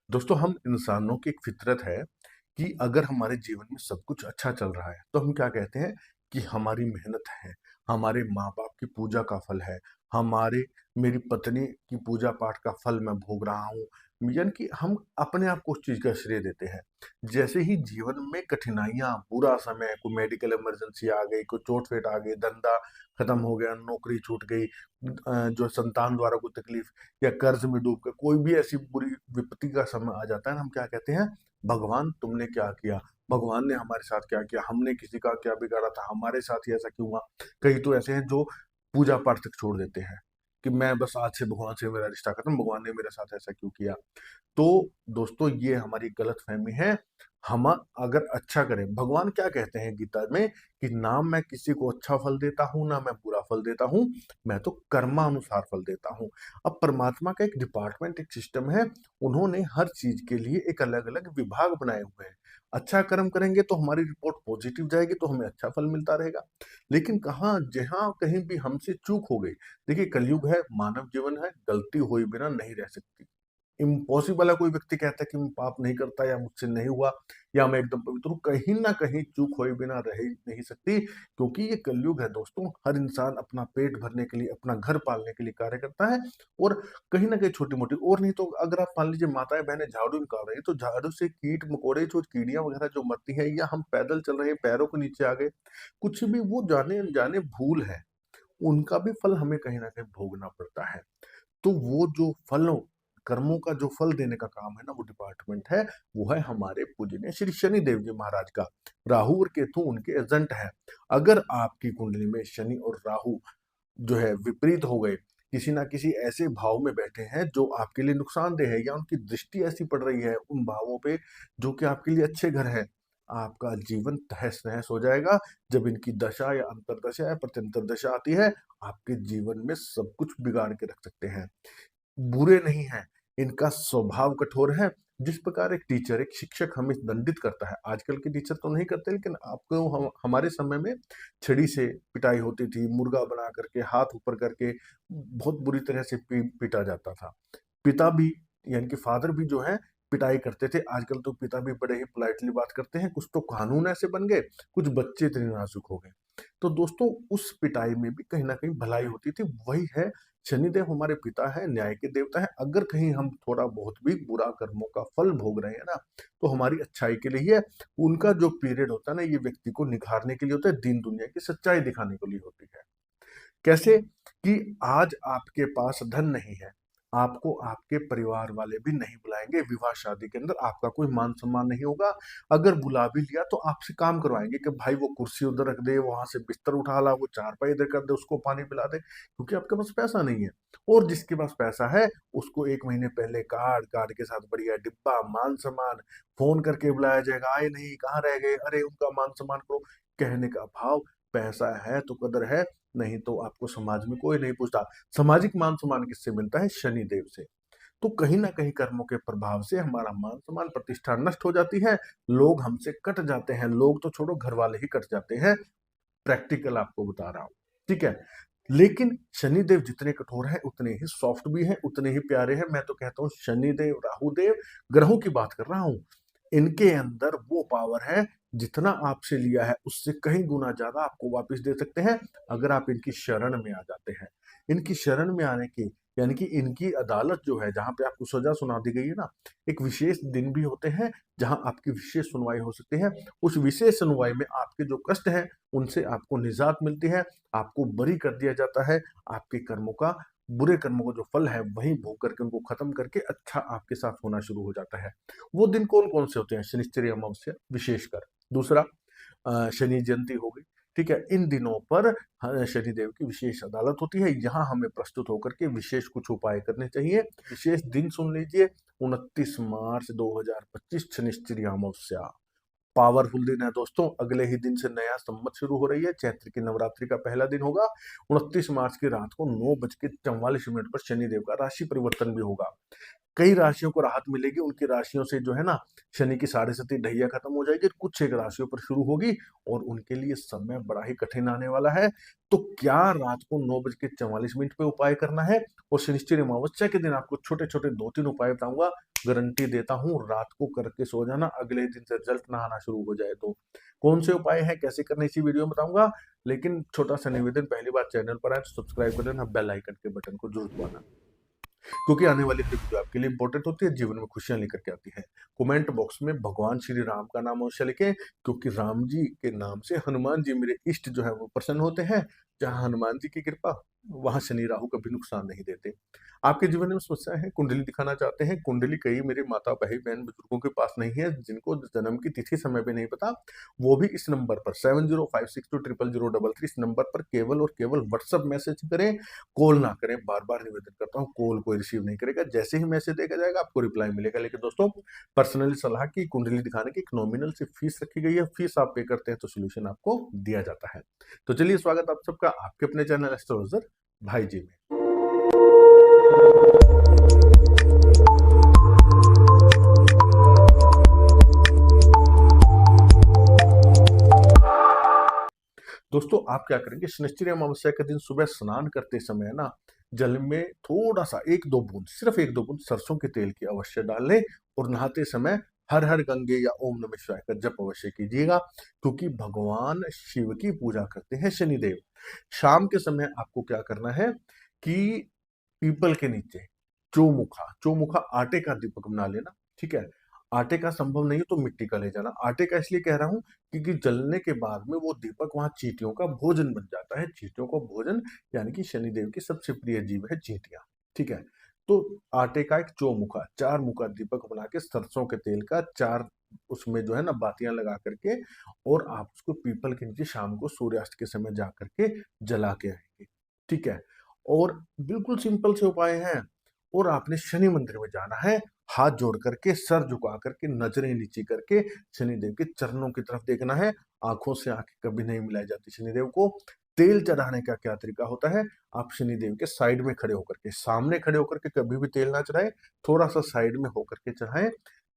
दोस्तों हम इंसानों की एक फितरत है कि अगर हमारे जीवन में सब कुछ अच्छा चल रहा है तो हम क्या कहते हैं कि हमारी मेहनत है, हमारे माँ बाप की पूजा का फल है, हमारे मेरी पत्नी की पूजा पाठ का फल मैं भोग रहा हूँ। यानी कि हम अपने आप को उस चीज का श्रेय देते हैं। जैसे ही जीवन में कठिनाइयां, बुरा समय, कोई मेडिकल इमरजेंसी आ गई, कोई चोट फेट आ गई, धंधा खत्म हो गया, नौकरी छूट गई, जो संतान द्वारा कोई तकलीफ या कर्ज में डूब कर कोई भी ऐसी बुरी विपत्ति का समय आ जाता है, हम क्या कहते हैं, भगवान तुमने क्या किया, भगवान ने हमारे साथ क्या किया, हमने किसी का क्या बिगाड़ा था, हमारे साथ ही ऐसा क्यों हुआ। कई तो ऐसे हैं जो पूजा पाठ तक छोड़ देते हैं कि मैं बस आज से भगवान से मेरा रिश्ता खत्म, भगवान ने मेरे साथ ऐसा क्यों किया। तो दोस्तों ये हमारी गलतफहमी है। हम अगर अच्छा करें, भगवान क्या कहते हैं गीता में कि ना मैं किसी को अच्छा फल देता हूं ना मैं बुरा फल देता हूं, मैं तो कर्मानुसार फल देता हूं। अब परमात्मा का एक डिपार्टमेंट, एक सिस्टम है। उन्होंने हर चीज के लिए एक अलग अलग विभाग बनाए हुए हैं। अच्छा कर्म करेंगे तो हमारी रिपोर्ट पॉजिटिव जाएगी, तो हमें अच्छा फल मिलता रहेगा। लेकिन कहाँ जहां कहीं भी हमसे चूक हो गई, देखिए कलयुग है, मानव जीवन है, गलती हुए बिना नहीं रह सकती। इम्पॉसिबल है कोई व्यक्ति कहता है कि मैं पाप नहीं करता या मुझसे नहीं हुआ या मैं एकदम पवित्र हूँ, कहीं ना कहीं चूक हुए बिना रह ही नहीं सकती, क्योंकि ये कलयुग है दोस्तों। हर इंसान अपना पेट भरने के लिए, अपना घर पालने के लिए कार्य करता है। और कहीं ना कहीं छोटी मोटी, और नहीं तो अगर आप मान लीजिए माताएं बहनें झाड़ू निकाल रही है तो झाड़ू से कीट मकोड़े, जो कीड़ियां वगैरह जो मरती हैं, या हम पैदल चल रहे हैं पैरों के नीचे आ गए, कुछ भी वो जाने अनजाने भूल है, उनका भी फल हमें कहीं ना कहीं भोगना पड़ता है। तो वो जो फलों, कर्मों का जो फल देने का काम है ना, वो डिपार्टमेंट है, वो है हमारे पूजनीय श्री शनि देव जी महाराज का। राहु और केतु उनके एजेंट हैं। अगर आपकी कुंडली में शनि और राहु जो है विपरीत हो गए, किसी ना किसी ऐसे भाव में बैठे हैं जो आपके लिए नुकसानदेह है, या उनकी दृष्टि ऐसी पड़ रही है उन भावों पे जो कि आपके लिए अच्छे घर है, आपका जीवन तहस नहस हो जाएगा। जब इनकी दशा या अंतरदशा या प्रत्यंतर दशा आती है, आपके जीवन में सब कुछ बिगाड़ के रख सकते हैं। बुरे नहीं हैं, इनका स्वभाव कठोर है। जिस प्रकार एक टीचर, एक शिक्षक हमें दंडित करता है, आजकल के टीचर तो नहीं करते, लेकिन आपको हमारे समय में छड़ी से पिटाई होती थी, मुर्गा बना करके हाथ ऊपर करके बहुत बुरी तरह से पीटा जाता था। पिता भी, यानी कि फादर भी जो है पिटाई करते थे। आजकल तो पिता भी बड़े ही पोलाइटली बात करते हैं। कुछ तो कानून ऐसे बन गए, कुछ बच्चे इतने नाजुक हो गए। तो दोस्तों उस पिटाई में भी कहीं ना कहीं भलाई होती थी। वही है, शनिदेव हमारे पिता है, न्याय के देवता है। अगर कहीं हम थोड़ा बहुत भी बुरा कर्मों का फल भोग रहे हैं ना, तो हमारी अच्छाई के लिए ही है। उनका जो पीरियड होता है ना, ये व्यक्ति को निखारने के लिए होता है, दीन दुनिया की सच्चाई दिखाने के लिए होती है। कैसे कि आज आपके पास धन नहीं है, आपको आपके परिवार वाले भी नहीं बुलाएंगे, विवाह शादी के अंदर आपका कोई मान सम्मान नहीं होगा। अगर बुला भी लिया तो आपसे काम करवाएंगे कि भाई वो कुर्सी उधर रख दे, वहां से बिस्तर उठा ला, वो चारपाई इधर कर दे, उसको पानी पिला दे, क्योंकि आपके पास पैसा नहीं है। और जिसके पास पैसा है उसको एक महीने पहले कार्ड, कार्ड के साथ बढ़िया डिब्बा, मान सम्मान, फोन करके बुलाया जाएगा, आए नहीं, कहाँ रह गए, अरे उनका मान सम्मान करो। कहने का भाव, पैसा है तो कदर है, नहीं तो आपको समाज में कोई नहीं पूछता। सामाजिक मान सम्मान किससे मिलता है? शनि देव से। तो कहीं ना कहीं कर्मों के प्रभाव से हमारा मान सम्मान, प्रतिष्ठा नष्ट हो जाती है। लोग हमसे कट जाते हैं, लोग तो छोड़ो घर वाले ही कट जाते हैं। प्रैक्टिकल आपको बता रहा हूं, ठीक है। लेकिन शनिदेव जितने कठोर हैं उतने ही सॉफ्ट भी हैं, उतने ही प्यारे हैं। मैं तो कहता हूँ शनिदेव, राहुदेव, ग्रहों की बात कर रहा हूं, इनके अंदर वो पावर है, जितना आपसे लिया है उससे कहीं गुना ज्यादा आपको वापस दे सकते हैं, अगर आप इनकी शरण में आ जाते हैं। इनकी शरण में आने की, यानी कि इनकी अदालत जो है, जहां पे आपको सजा सुना दी गई है ना, एक विशेष दिन भी होते हैं जहां आपकी विशेष सुनवाई हो सकती है। उस विशेष सुनवाई में आपके जो कष्ट हैं उनसे आपको निजात मिलती है, आपको बरी कर दिया जाता है। आपके कर्मों का, बुरे कर्मों का जो फल है वहीं भोग करके, उनको खत्म करके अच्छा आपके साथ होना शुरू हो जाता है। वो दिन कौन कौन से होते हैं? शनिश्चरी अमावस्या विशेषकर, दूसरा शनि जयंती हो गई, ठीक है। इन दिनों पर शनिदेव की विशेष अदालत होती है। यहाँ हमें प्रस्तुत होकर के विशेष कुछ उपाय करने चाहिए। विशेष दिन सुन लीजिए, 29 मार्च 2025 शनिश्चरी अमावस्या, पावरफुल दिन है दोस्तों। अगले ही दिन से नया संवत शुरू हो रही है, चैत्र की नवरात्रि का पहला दिन होगा। 29 मार्च की रात को 9:44 पर शनिदेव का राशि परिवर्तन भी होगा। कई राशियों को राहत मिलेगी, उनकी राशियों से जो है ना शनि की साढ़े सती ढैया खत्म हो जाएगी, कुछ एक राशियों पर शुरू होगी और उनके लिए समय बड़ा ही कठिन आने वाला है। तो क्या रात को 9:44 पे उपाय करना है, और शनिश्चरी अमावस्या के दिन आपको छोटे-छोटे 2-3 उपाय बताऊँगा, गारंटी देता हूँ रात को करके सो जाना, अगले दिन से रिजल्ट ना आना शुरू हो जाए तो। कौन से उपाय हैं, कैसे करने, इसी वीडियो में बताऊँगा। लेकिन छोटा-सा निवेदन, पहली बार चैनल पर आए तो सब्सक्राइब कर देना, बेल आइकन के बटन को जरूर दबाना, क्योंकि आने वाली हर वीडियो आपके लिए इंपॉर्टेंट होती है, जीवन में खुशियां लेकर के आती है। कमेंट बॉक्स में भगवान श्री राम का नाम अवश्य लिखें, क्योंकि राम जी के नाम से हनुमान जी मेरे इष्ट जो है वो प्रसन्न होते हैं। जहां हनुमान जी की कृपा, वहां शनि राहु कभी नुकसान नहीं देते। आपके जीवन में समस्या है, कुंडली दिखाना चाहते हैं, कुंडली कई मेरे माता भाई बहन बुजुर्गों के पास नहीं है, जिनको जन्म की तिथि समय पे नहीं पता, वो भी इस नंबर पर 7056200033 इस नंबर पर केवल और केवल व्हाट्सएप मैसेज करें, कॉल ना करें। बार बार निवेदन करता हूँ, कॉल कोई रिसीव नहीं करेगा, जैसे ही मैसेज देखा जाएगा आपको रिप्लाई मिलेगा। लेकिन दोस्तों, पर्सनली सलाह की, कुंडली दिखाने की एक नॉमिनल सी फीस रखी गई है, फीस आप पे करते हैं तो सोल्यूशन आपको दिया जाता है। तो चलिए, स्वागत आप सबका आपके अपने चैनल एस्ट्रोलॉजर भाई जी में। दोस्तों, आप क्या करेंगे, शनिश्चरी अमावस्या के दिन सुबह स्नान करते समय ना जल में थोड़ा सा 1-2 बूंद, सिर्फ 1-2 बूंद सरसों के तेल की अवश्य डाल लें, और नहाते समय हर हर गंगे या ओम नमः शिवाय का जप अवश्य कीजिएगा, क्योंकि भगवान शिव की पूजा करते हैं शनिदेव। शाम के समय आपको क्या करना है कि पीपल के नीचे चौमुखा चौमुखा आटे का दीपक बना लेना, ठीक है। आटे का संभव नहीं हो तो मिट्टी का ले जाना। आटे का इसलिए कह रहा हूं क्योंकि जलने के बाद में वो दीपक वहां चींटियों का भोजन बन जाता है। चींटियों का भोजन यानी कि शनिदेव की सबसे प्रिय जीव है चींटियां, ठीक है। तो आटे का एक चौमुखा, 4 मुखा दीपक बना के सरसों के तेल का 4 उसमें जो है ना बातियां लगा करके, और आप उसको पीपल के नीचे शाम को सूर्यास्त के समय जा करके जला के आएंगे, ठीक है। और बिल्कुल सिंपल से उपाय हैं, और आपने शनि मंदिर में जाना है, हाथ जोड़ करके, सर झुका करके, नजरें नीची करके शनिदेव के चरणों की तरफ देखना है। आंखों से आंखें कभी नहीं मिलाई जाती शनिदेव को। तेल चढ़ाने का क्या तरीका होता है, आप शनिदेव के साइड में खड़े होकर के, सामने खड़े होकर के कभी भी तेल ना चढ़ाएं, थोड़ा सा साइड में होकर के चढ़ाएं।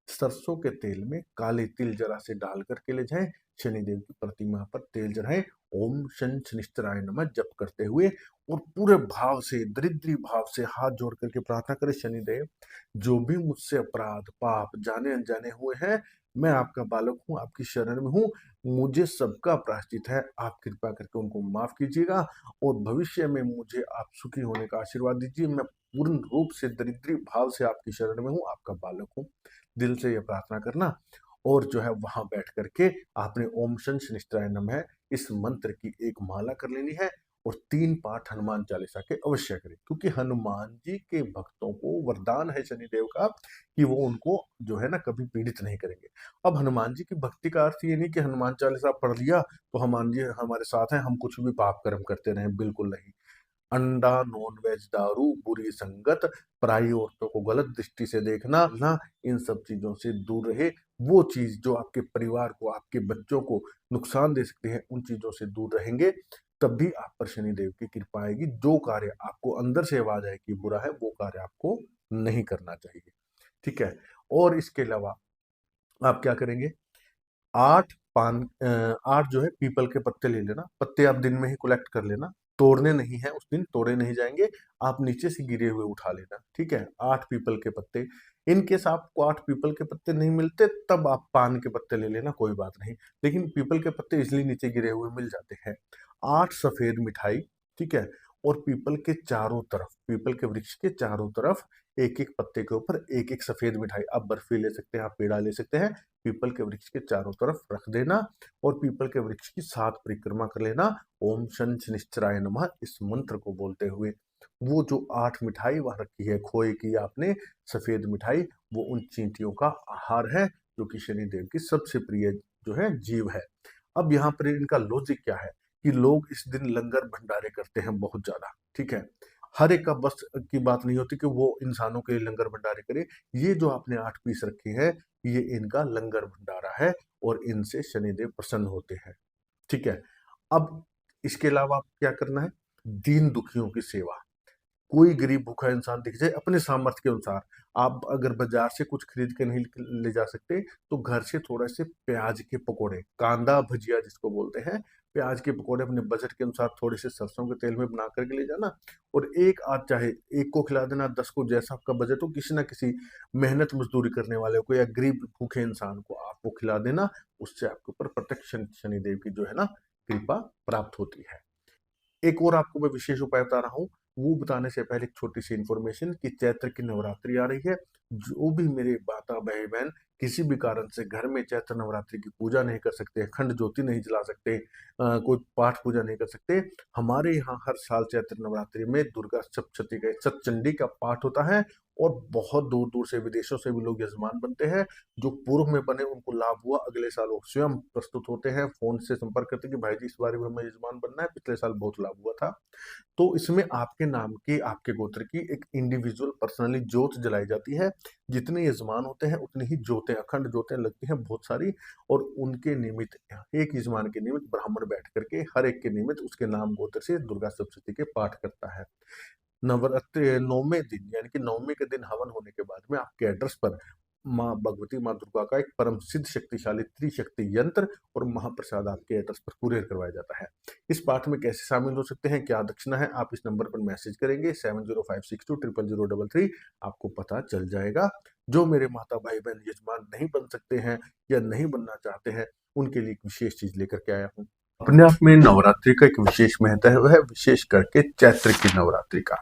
सरसों के तेल में काले तिल जरा से डाल करके ले जाएं, शनिदेव की प्रतिमा पर तेल चढ़ाएं, ओम शन शनिश्चराय नमः जप करते हुए, और पूरे भाव से, दरिद्री भाव से हाथ जोड़ करके प्रार्थना करें, शनिदेव जो भी मुझसे अपराध पाप जाने अनजाने हुए हैं, मैं आपका बालक हूँ, आपकी शरण में हूँ, मुझे सबका प्रायश्चित है, आप कृपा करके उनको माफ कीजिएगा, और भविष्य में मुझे आप सुखी होने का आशीर्वाद दीजिए। मैं पूर्ण रूप से दरिद्री भाव से आपकी शरण में हूँ, आपका बालक हूँ। दिल से ये प्रार्थना करना, और जो है वहां बैठ करके आपने ओम शन शनिश्चराय नमः इस मंत्र की एक माला कर लेनी है, और 3 पाठ हनुमान चालीसा के अवश्य करें, क्योंकि हनुमान जी के भक्तों को वरदान है शनिदेव का कि वो उनको जो है ना कभी पीड़ित नहीं करेंगे। अब हनुमान जी की भक्ति का अर्थ ये नहीं कि हनुमान चालीसा पढ़ लिया तो हनुमान जी हमारे साथ हैं, हम कुछ भी पाप कर्म करते रहें, बिल्कुल नहीं। अंडा, नॉनवेज, दारू, बुरी संगत, पराई औरतों को गलत दृष्टि से देखना ना, इन सब चीजों से दूर रहे। वो चीज जो आपके परिवार को, आपके बच्चों को नुकसान दे सकती है, उन चीजों से दूर रहेंगे, तब भी आप पर शनिदेव की कृपा आएगी। जो कार्य आपको अंदर से आवाज आए कि बुरा है, वो कार्य आपको नहीं करना चाहिए, ठीक है। और इसके अलावा आप क्या करेंगे, 8 जो है पीपल के पत्ते ले लेना, पत्ते आप दिन में ही कलेक्ट कर लेना, तोड़ने नहीं है, उस दिन तोड़े नहीं जाएंगे, आप नीचे से गिरे हुए उठा लेना, ठीक है। 8 पीपल के पत्ते, इन केस आपको 8 पीपल के पत्ते नहीं मिलते तब आप पान के पत्ते ले लेना, कोई बात नहीं, लेकिन पीपल के पत्ते इसलिए नीचे गिरे हुए मिल जाते हैं। 8 सफेद मिठाई, ठीक है, और पीपल के चारों तरफ, पीपल के वृक्ष के चारों तरफ एक एक पत्ते के ऊपर एक एक सफेद मिठाई, आप बर्फी ले सकते हैं, आप पेड़ा ले सकते हैं, पीपल के वृक्ष के चारों तरफ रख देना, और पीपल के वृक्ष की 7 परिक्रमा कर लेना, ओम शन शनिश्चराय नमः इस मंत्र को बोलते हुए। वो जो 8 मिठाई वहां रखी है, खोए की आपने सफेद मिठाई, वो उन चींटियों का आहार है, जो कि शनिदेव की सबसे प्रिय जो है जीव है। अब यहाँ पर इनका लॉजिक क्या है कि लोग इस दिन लंगर भंडारे करते हैं बहुत ज्यादा, ठीक है। हर एक का बस की बात नहीं होती कि वो इंसानों के लिए लंगर भंडारे करे। ये जो आपने 8 पीस रखे हैं, ये इनका लंगर भंडारा है, और इनसे शनिदेव प्रसन्न होते हैं, ठीक है। अब इसके अलावा आप क्या करना है, दीन दुखियों की सेवा, कोई गरीब भूखा इंसान दिख जाए, अपने सामर्थ्य के अनुसार, आप अगर बाजार से कुछ खरीद के नहीं ले जा सकते, तो घर से थोड़े से प्याज के पकौड़े, कांदा भजिया जिसको बोलते हैं, प्याज के पकौड़े अपने बजट के अनुसार थोड़े से सरसों के तेल में बना करके ले जाना, और एक आध चाहे एक को खिला देना, 10 को, जैसा आपका बजट हो, किसी ना किसी मेहनत मजदूरी करने वाले को या गरीब भूखे इंसान को आपको खिला देना। उससे आपके ऊपर प्रत्यक्ष शनिदेव की जो है ना कृपा प्राप्त होती है। एक और आपको मैं विशेष उपाय बता रहा हूँ, वो बताने से पहले एक छोटी सी इन्फॉर्मेशन कि चैत्र की नवरात्रि आ रही है। जो भी मेरे माता भाई बहन किसी भी कारण से घर में चैत्र नवरात्रि की पूजा नहीं कर सकते, अखंड ज्योति नहीं जला सकते, कोई पाठ पूजा नहीं कर सकते, हमारे यहाँ हर साल चैत्र नवरात्रि में दुर्गा सप्तशती का सतचंडी का पाठ होता है, और बहुत दूर दूर से विदेशों से भी लोग यजमान बनते हैं। जो पूर्व में बने उनको लाभ हुआ, अगले साल वो स्वयं प्रस्तुत होते हैं, फोन से संपर्क करते हैं कि भाई जी इस बार भी हमें यजमान बनना है, पिछले साल बहुत लाभ हुआ था। तो इसमें आपके नाम की, आपके गोत्र की एक इंडिविजुअल पर्सनली जोत जलाई जाती है। जितने यजमान होते हैं उतनी ही जोतें, अखंड जोतें लगती हैं बहुत सारी, और उनके निमित्त एक यजमान के निमित्त ब्राह्मण बैठ करके हर एक के निमित्त उसके नाम गोत्र से दुर्गा सप्तशती के पाठ करता है। नवरात्रि 9वें दिन यानी कि 9वें के दिन हवन होने के बाद में आपके एड्रेस पर माँ भगवती, माँ दुर्गा का एक परम सिद्ध शक्तिशाली त्रिशक्ति यंत्र और महाप्रसाद आपके एड्रेस पर कुरियर करवाया जाता है। इस पाठ में कैसे शामिल हो सकते हैं, क्या दक्षिणा है, आप इस नंबर पर मैसेज करेंगे 7056200033, आपको पता चल जाएगा। जो मेरे माता भाई बहन यजमान नहीं बन सकते हैं या नहीं बनना चाहते हैं, उनके लिए एक विशेष चीज लेकर के आया हूँ। अपने आप में नवरात्रि का एक विशेष महत्व है, वह विशेष करके चैत्र की नवरात्रि का।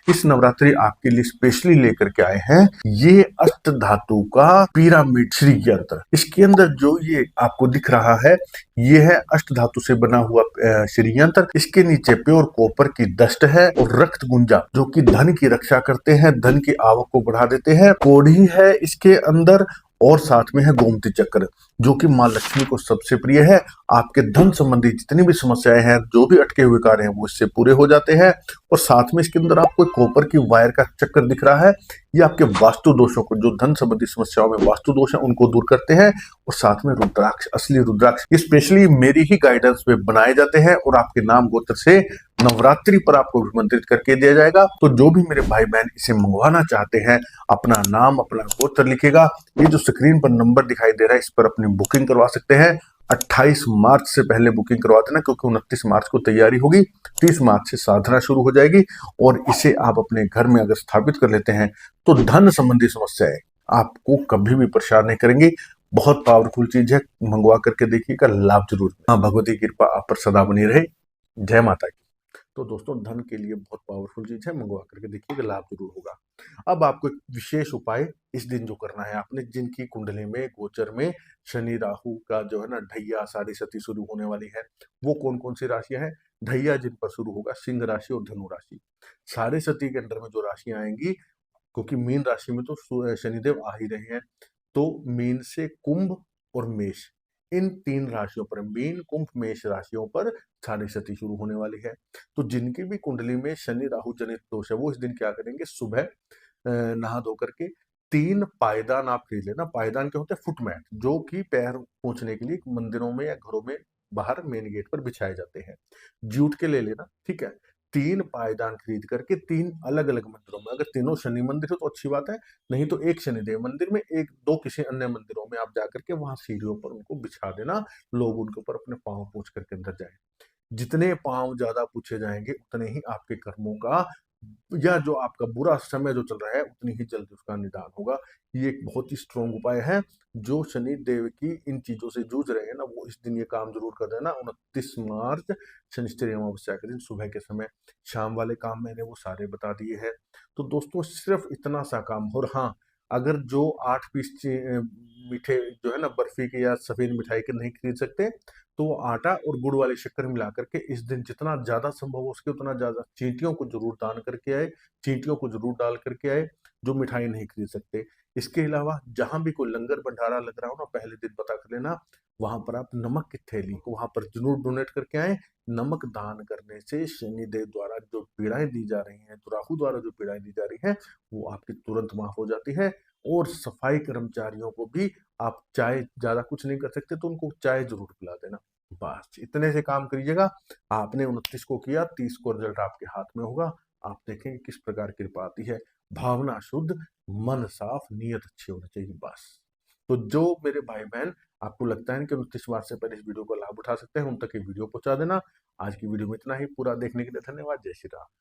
इस नवरात्रि आपके लिए स्पेशली लेकर के आए हैं ये अष्ट धातु का पिरामिड श्री यंत्र। इसके अंदर जो ये आपको दिख रहा है, ये है अष्ट धातु से बना हुआ श्री यंत्र। इसके नीचे प्योर कॉपर की दस्ट है, और रक्त गुंजा जो कि धन की रक्षा करते हैं, धन की आवक को बढ़ा देते हैं, कोढ़ी है इसके अंदर, और साथ में है गोमती चक्र जो कि माँ लक्ष्मी को सबसे प्रिय है। आपके धन संबंधी जितनी भी समस्याएं हैं, जो भी अटके हुए कार्य हैं, वो इससे पूरे हो जाते हैं। और साथ में इसके अंदर आपको कॉपर की वायर का चक्कर दिख रहा है, ये आपके वास्तु दोषों को, जो धन संबंधी समस्याओं में वास्तु दोष है, उनको दूर करते हैं। और साथ में रुद्राक्ष, असली रुद्राक्ष, ये स्पेशली मेरी ही गाइडेंस में बनाए जाते हैं, और आपके नाम गोत्र से नवरात्रि पर आपको विमंत्रित करके दिया जाएगा। तो जो भी मेरे भाई बहन इसे मंगवाना चाहते हैं, अपना नाम, अपना गोत्र लिखेगा, ये जो स्क्रीन पर नंबर दिखाई दे रहा है, इस पर अपनी बुकिंग करवा सकते हैं। 28 मार्च से पहले बुकिंग करवा देना, क्योंकि 29 मार्च को तैयारी होगी, 30 मार्च से साधना शुरू हो जाएगी। और इसे आप अपने घर में अगर स्थापित कर लेते हैं, तो धन संबंधी समस्याएं आपको कभी भी परेशान नहीं करेंगी। बहुत पावरफुल चीज है, मंगवा करके देखिएगा, लाभ जरूर। हाँ, भगवती की कृपा आप पर सदा बनी रहे। जय माता की। तो दोस्तों, धन के लिए बहुत पावरफुल चीज है, मंगवा करके देखिएगा, लाभ जरूर होगा। अब आपको एक विशेष उपाय इस दिन जो करना है, आपने जिनकी कुंडली में, गोचर में शनि राहु का जो है ना ढैया, साढ़े सती शुरू होने वाली है, वो कौन कौन सी राशियां हैं। ढैया जिन पर शुरू होगा, सिंह राशि और धनु राशि। साढ़े सती के अंदर में जो राशियां आएंगी, क्योंकि मीन राशि में तो शनिदेव आ ही रहे हैं, तो मीन से कुंभ और मेष, इन तीन राशियों पर, मीन कुंभ मेष राशियों पर साढ़े सती शुरू होने वाली है। तो जिनकी भी कुंडली में शनि राहु जनित दोष है, वो इस दिन क्या करेंगे, सुबह नहा धो करके 3 पायदान आप खरीद लेना। पायदान क्या होते हैं, फुटमैट, जो कि पैर पोंछने के लिए मंदिरों में या घरों में बाहर मेन गेट पर बिछाए जाते हैं, जूट के ले लेना, ठीक है। 3 पायदान खरीद करके 3 अलग अलग मंदिरों में, अगर तीनों शनि मंदिर हो तो अच्छी बात है, नहीं तो एक शनिदेव मंदिर में, एक दो किसी अन्य मंदिरों में आप जाकर के वहां सीढ़ियों पर उनको बिछा देना, लोग उनके ऊपर अपने पांव पोंछ करके अंदर जाए। जितने पांव ज्यादा पूछे जाएंगे, उतने ही आपके कर्मों का, या जो आपका बुरा समय जो चल रहा है, उतनी ही जल्द उसका निदान होगा। ये एक बहुत ही स्ट्रॉन्ग उपाय है। जो शनि देव की इन चीजों से जूझ रहे हैं ना, वो इस दिन ये काम जरूर कर देना। 29 मार्च शनिश्चरी अमावस्या के दिन सुबह के समय। शाम वाले काम मैंने वो सारे बता दिए हैं। तो दोस्तों, सिर्फ इतना सा काम। और हाँ, अगर जो 8 पीस मीठे जो है ना बर्फी के या सफेद मिठाई के नहीं खरीद सकते, तो वो आटा और गुड़ वाली शक्कर मिला करके इस दिन जितना ज्यादा संभव हो सके उतना ज्यादा चींटियों को जरूर दान करके आए, चींटियों को जरूर डाल करके आए, जो मिठाई नहीं खरीद सकते। इसके अलावा जहां भी कोई लंगर भंडारा लग रहा हो ना, पहले दिन पता कर लेना, वहां पर आप नमक की थैली को वहां पर जरूर डोनेट करके आए। नमक दान करने से शनिदेव द्वारा जो पीड़ाएं दी जा रही हैं, तो राहु द्वारा जो पीड़ाएं दी जा रही हैं, वो आपकी तुरंत माफ हो जाती है। और सफाई कर्मचारियों को भी आप चाय, ज्यादा कुछ नहीं कर सकते तो उनको चाय जरूर पिला देना। बस इतने से काम करिएगा। आपने 29 को किया, 30 को रिजल्ट आपके हाथ में होगा। आप देखेंगे किस प्रकार कृपा आती है। भावना शुद्ध, मन साफ, नीयत अच्छी होनी चाहिए, बस। तो जो मेरे भाई बहन आपको लगता है कि 29 मार्च से पहले इस वीडियो को लाभ उठा सकते हैं, उन तक ये वीडियो पहुंचा देना। आज की वीडियो में इतना ही। पूरा देखने के लिए धन्यवाद। जय श्री राम।